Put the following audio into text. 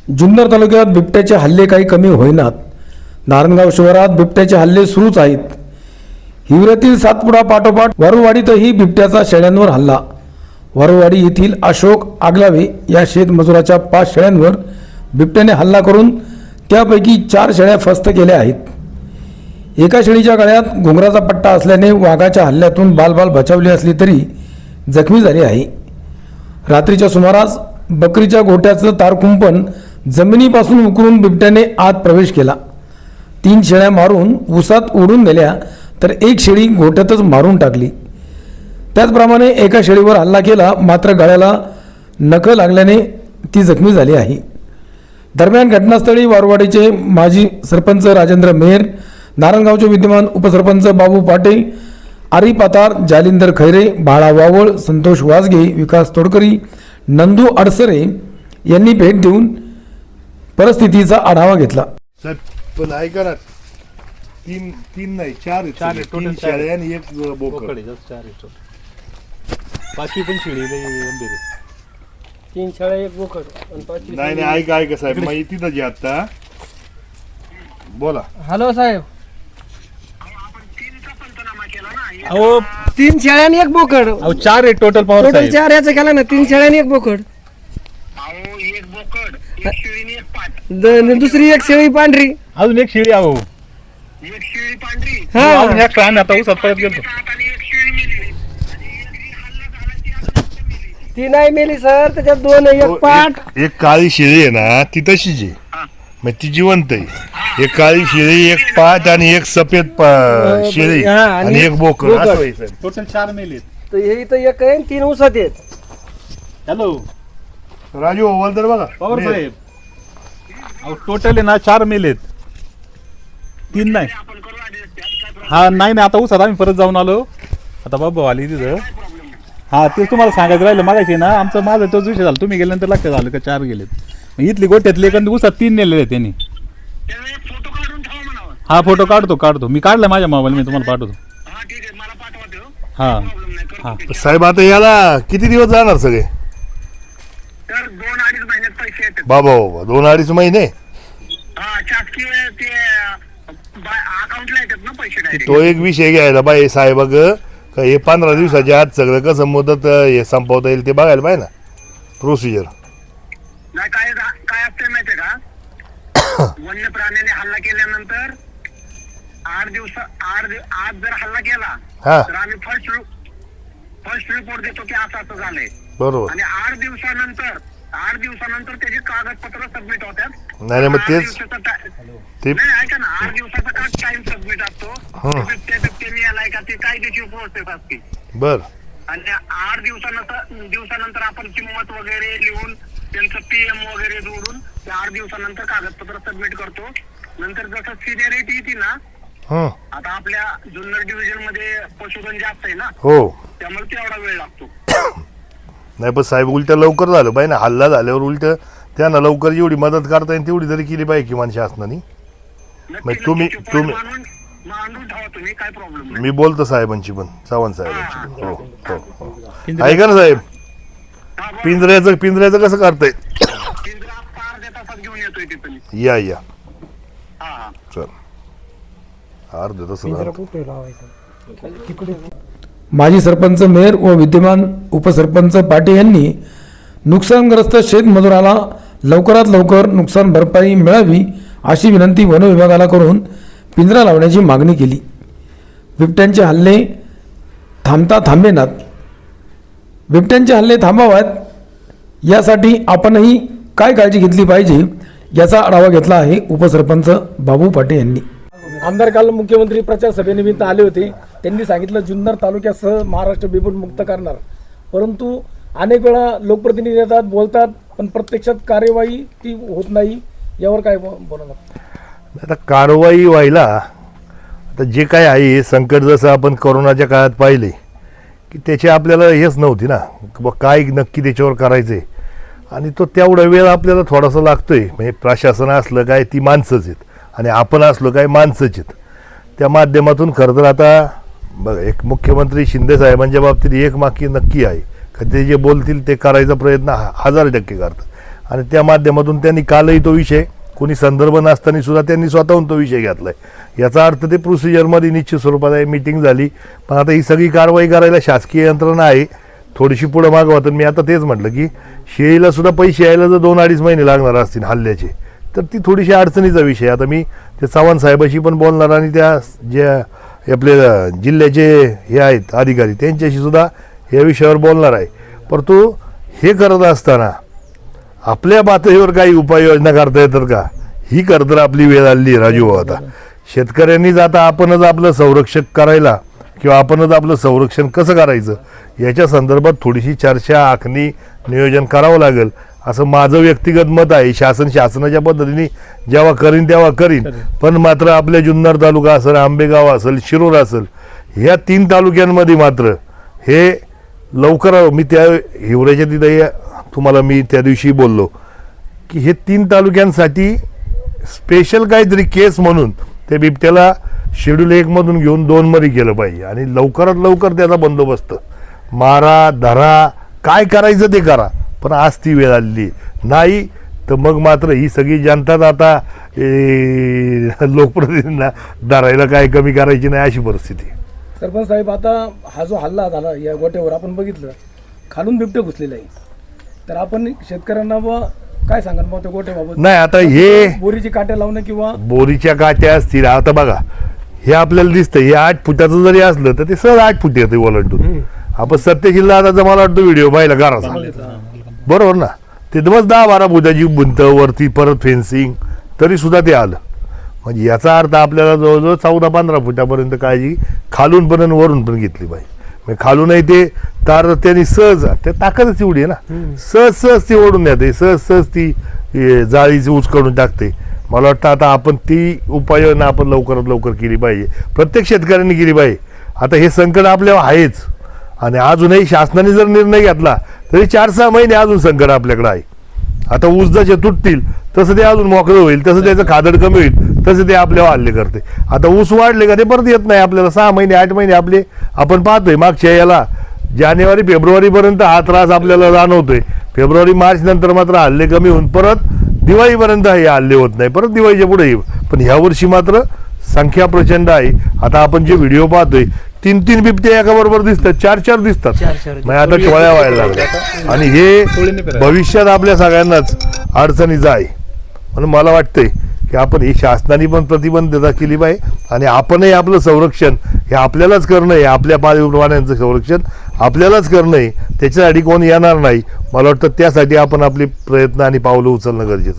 जुन्नर तालुक्यात बिबट्याचे हल्ले काही कमी होईनात. नारायणगाव शहरात बिबट्याचे हल्ले सुरूच आहेत. हिवऱ्यातील सातपुडा पाठोपाठ वारुवाडीतही बिबट्याचा शेळ्यांवर हल्ला. वारुवाडी येथील अशोक आगलावे या शेतमजुराच्या 5 शेळ्यांवर बिबट्याने हल्ला करून त्यापैकी 4 शेळ्या फस्त केल्या आहेत. एका शेळीच्या गळ्यात घुंगराचा पट्टा असल्याने वाघाच्या हल्ल्यातून बालबाल बचावली असली तरी जखमी झाली आहे. रात्रीच्या सुमारास बकरीच्या गोठ्याचं तारकुंपण जमिनीपासून उकरून बिबट्याने आत प्रवेश केला. 3 शेळ्या मारून उसात उडून नेल्या तर 1 शेळी गोठ्यातच मारून टाकली. त्याचप्रमाणे एका शेळीवर हल्ला केला, मात्र गळ्याला नखं लागल्याने ती जखमी झाली आहे. दरम्यान घटनास्थळी वारुवाडीचे माजी सरपंच राजेंद्र मेहर, नारायणगावचे विद्यमान उपसरपंच बाबू पाटे, आरी पातार, जालिंदर खैरे, बाळा वावळ, संतोष वाजगे, विकास तोडकरी, नंदू अडसरे यांनी भेट देऊन परिस्थितीचा आढावा घेतला. सर पण ऐका ना, तीन नाही चार टोटल शेळ्या आणि 1 बोकड. 5वी पण शेळी लई 3 शेळ्या 1 बोकड आणि 5वी. नाही ऐका साहेब, मग तिथं जे आता बोला. हॅलो साहेब, अहो 3 शेळ्या आणि 1 बोकड. 4 आहे टोटल पॉवर टोटल साहेब. 4 याचं केला ना. 3 शेळ्या आणि 1 बोकड. अहो 1 बोकड, 1 शेळी आणि 1 पाट. दुसरी 1 शेळी पांढरी. अजून 1 शेळी अहो. 1 शेळी पांढरी. अजून एक आम्ही आता उसात परत गेलो. आणि 1 शेळी मेली. आणि 1 जी हल्ला झाला ती आता फक्त मेली. ती नाही मेली सर, त्याच्यात 2 आहे. 1 पाट. एक काळी शेळी आहे ना, ती तशीच आहे, मग ती जिवंत आहे. एक काळी शेळी, 1 पाट आणि 1 सफेद शेळी हा, आणि 1 बोकड. बोकड. असं आहे, साहेब. टोटल 4 मेलेत. तर हे इथं 1 आहे आणि 3 उसात आहेत. हॅलो राजू ओवल तर बघा पवार साहेब, अहो टोटल आहे ना 4 मेलेत, 3 नाही. आपण करू आधी त्यात काय प्रॉब्लेम हा नाही उसात आम्ही परत जाऊन आलो. आता बाबा आली तिथं. हा तेच तुम्हाला सांगायचं राहिलं मागायचे ना, माझा तोच विषय झाला. तुम्ही गेल्यानंतर लक्षात झालं का 4 गेलेत. मग इथली गोठ्यातले एखादी उसात 3 नेलेले आहेत त्यांनी. त्यावेळी एक फोटो काढून ठेवा म्हणावं. हा फोटो काढतो मी काढला माझ्या मोबाईल, मी तुम्हाला पाठवतो. हा ठीक आहे, मला पाठवा ते. हा प्रॉब्लेम नाही, हा. करतो ते. साहेब आता याला किती दिवस जाणार सगळे? तर 2-2.5 महिन्यात पैसे येतात. बाबा 2-2.5 महिने. हा, शासकीय ते अकाउंटला येतात ना पैसे डायरेक्ट. तो एक विषय घ्यायला बाई साहेब, का हे 15 दिवसाच्या आत सगळं कसं मुदत हे संपवता येईल ते बघायला पाहिजे ना, प्रोसिजर. नाही काय असते माहितीये का, वन्य प्राण्याने हल्ला केल्यानंतर 8 दिवस आज जर हल्ला केला हा तर आम्ही फर्स्ट रिपोर्ट देतो की असं झालंय. बरोबर. आणि 8 दिवसानंतर त्याची कागदपत्र सबमिट होतात. नाही मग 8 तेच दिवसाचा ते नाही ऐका ना, 8 दिवसाचा का टाइम सबमिट असतो. त्या व्यक्तीने यालाय का ते कायदेशीर प्रोसेस असते. बर. आणि 8 दिवसानंतर आपण किंमत वगैरे लिहून त्यांचं PM वगैरे जोडून ते 8 दिवसानंतर कागदपत्र सबमिट करतो. नंतर जसं सिनियरिटी येते ना, आता आपल्या जुन्नर डिव्हिजन मध्ये पशुधन जास्त आहे ना, हो. त्यामुळे तेवढा वेळ लागतो. नाही पण साहेब उलट लवकर झालं पाहिजे ना, हल्ला झाल्यावर उलट त्यांना लवकर जेवढी मदत करता येईल तेवढी तरी केली पाहिजे किमान शासनाने. नक्की तुम्ही- नक्की मांडून ठेवा तुम्ही, काय प्रॉब्लेम नाही. मी बोलतो साहेबांची पण, चव्हाण साहेबांची पण. हो. ऐका ना साहेब, हा, बरं. पिंजऱ्याचं कसं करताय? पिंजरा अर्ध्या तासात घेऊन येतोय तिथं. या हा चल अर्ध तसं माजी सरपंच मेहर व विद्यमान उपसरपंच पाटे यांनी नुकसानग्रस्त शेतमजुराला लवकरात लवकर नुकसान भरपाई मिळावी अशी विनंती वन विभागाला करून पिंजरा लावण्याची मागणी केली. बिबट्यांचे हल्ले थांबेनात. बिबट्यांचे हल्ले थांबाव्यात यासाठी आपणही काय काळजी घेतली पाहिजे याचा आढावा घेतला आहे उपसरपंच बाबू पाटे यांनी. आमदार काल मुख्यमंत्री प्रचार सभेनिमित्त आले होते. त्यांनी सांगितलं जुन्नर तालुक्यासह महाराष्ट्र बिबटमुक्त करणार, परंतु अनेक वेळा लोकप्रतिनिधी येतात, बोलतात, पण प्रत्यक्षात कार्यवाही ती होत नाही. यावर काय बोलणार? आता कारवाई व्हायला आता जे काय आहे संकट, जसं आपण कोरोनाच्या काळात पाहिले की त्याची आपल्याला हेच नव्हती ना, काय नक्की त्याच्यावर करायचे. आणि तो तेवढा वेळ आपल्याला थोडासा लागतोय. म्हणजे प्रशासन असलं काय ती माणसंच आहेत आणि आपण असलो काय माणसंच आहेत. त्या माध्यमातून खरं तर आता बघा, एक मुख्यमंत्री शिंदे साहेबांच्या बाबतीत एक माकी नक्की आहे का ते जे बोलतील ते करायचा प्रयत्न 1000% करतात. आणि त्या माध्यमातून त्यांनी कालही तो विषय कोणी संदर्भ नसताना सुद्धा त्यांनी स्वतःहून तो विषय घेतलाय. याचा अर्थ ते प्रोसिजरमध्ये निश्चित स्वरूपात आहे, मीटिंग झाली. पण आता ही सगळी कारवाई करायला शासकीय यंत्रणा आहे, थोडीशी पुढं मागं होतं. मी आता तेच म्हटलं की शेळीला सुद्धा पैसे यायला जर 2-2.5 महिने लागणार असतील हल्ल्याचे, तर ती थोडीशी अडचणीचा विषय. आता मी त्या चव्हाण साहेबाशी पण बोलणार आणि त्या ज्या आपले जिल्ह्याचे हे आहेत अधिकारी त्यांच्याशी सुद्धा या विषयावर बोलणार आहे. परंतु हे करत असताना आपल्या पातळीवर काही उपाययोजना करता येतात का, ही करतर आपली वेळ आली राजू भाऊ. आता शेतकऱ्यांनीच आता आपणच आपलं संरक्षक करायला किंवा आपणच आपलं संरक्षण कसं करायचं याच्या संदर्भात थोडीशी चर्चा आखणी नियोजन करावं लागेल असं माझं व्यक्तिगत मत आहे. शासनाच्या पद्धतीने जेव्हा करीन तेव्हा करीन. पण मात्र आपल्या जुन्नर तालुका असेल, आंबेगाव असेल, शिरूर असेल, ह्या 3 तालुक्यांमध्ये मात्र हे लवकर मी त्या हिवऱ्याच्या तिथे तुम्हाला मी त्या दिवशी बोललो की हे 3 तालुक्यांसाठी स्पेशल काहीतरी केस म्हणून त्या बिबट्याला शेड्यूल 1 मधून घेऊन 2 मध्ये केलं पाहिजे आणि लवकरात लवकर त्याचा बंदोबस्त मारा धरा काय करायचं ते करा. पण आज ती वेळ आलेली नाही तर मग मात्र ही सगळी जनताच आता लोकप्रतिनिधींना धरायला काय कमी करायची नाही अशी परिस्थिती. सरपंच साहेब, आता हा जो हल्ला झाला या गोट्यावर आपण बघितलं खालून बिबटे घुसलेले आहे, तर आपण शेतकऱ्यांना काय सांगाल त्या गोट्याबाबत? नाही आता हे बोरीची काट्या लावणं किंवा बोरीच्या काट्या असतील. आता बघा हे आपल्याला दिसतं हे 8 फुटाचं जरी असलं तर ते सहज 8 फूट येते ओलांडून. आपण सत्यशील दादाचा मला वाटतं व्हिडिओ पाहिला घराचा, बरोबर ना. ते मग 10-12 फुटाची भिंत वरती परत फेन्सिंग तरी सुद्धा ते आलं. म्हणजे याचा अर्थ आपल्याला जवळजवळ 14-15 फुटापर्यंत काळजी खालून पण आणि वरून पण घेतली पाहिजे. म्हणजे खालूनही ते तार त्यांनी सहज त्या ताकदच एवढी आहे ना, सहज ती ओढून येते, सहज ती जाळीची उचकडून टाकते. मला वाटतं आता आपण ती उपाययोजना आपण लवकरात लवकर केली पाहिजे, प्रत्येक शेतकऱ्यांनी केली पाहिजे. आता हे संकट आपल्यावर आहेच आणि अजूनही शासनाने जर निर्णय घेतला तरी 4-6 महिने अजून संकट आपल्याकडे आहे. आता ऊस जसे तुटतील तसं ते अजून मोकळं होईल, तसं त्याचं खादड कमी होईल, तसं ते आपल्यावर हल्ले करते. आता ऊस वाढले का ते परत येत नाही आपल्याला. 6 महिने 8 महिने आपले आपण पाहतोय. मागच्या याला जानेवारी-फेब्रुवारीपर्यंत हा त्रास आपल्याला जाणवतोय. फेब्रुवारी-मार्च नंतर मात्र हल्ले कमी होऊन परत दिवाळीपर्यंत हे हल्ले होत नाही, परत दिवाळीच्या पुढे येईल. पण ह्या वर्षी मात्र संख्या प्रचंड आहे. आता आपण जे व्हिडिओ पाहतोय 3-3 बिबटे एका बरोबर दिसतात, 4-4 दिसतात. मग आता टोळ्या व्हायला लागल्या आणि हे भविष्यात आपल्या सगळ्यांनाच अडचणीचं आहे. म्हणून मला वाटतंय की आपण ही शासनाने पण प्रतिबंधता केली पाहिजे आणि आपणही आपलं संरक्षण हे आपल्यालाच करणं आहे. आपल्या पाळीव संरक्षण आपल्यालाच करणं आहे, त्याच्यासाठी कोण येणार नाही. मला वाटतं त्यासाठी आपण आपले प्रयत्न आणि पावलं उचलणं गरजेचं.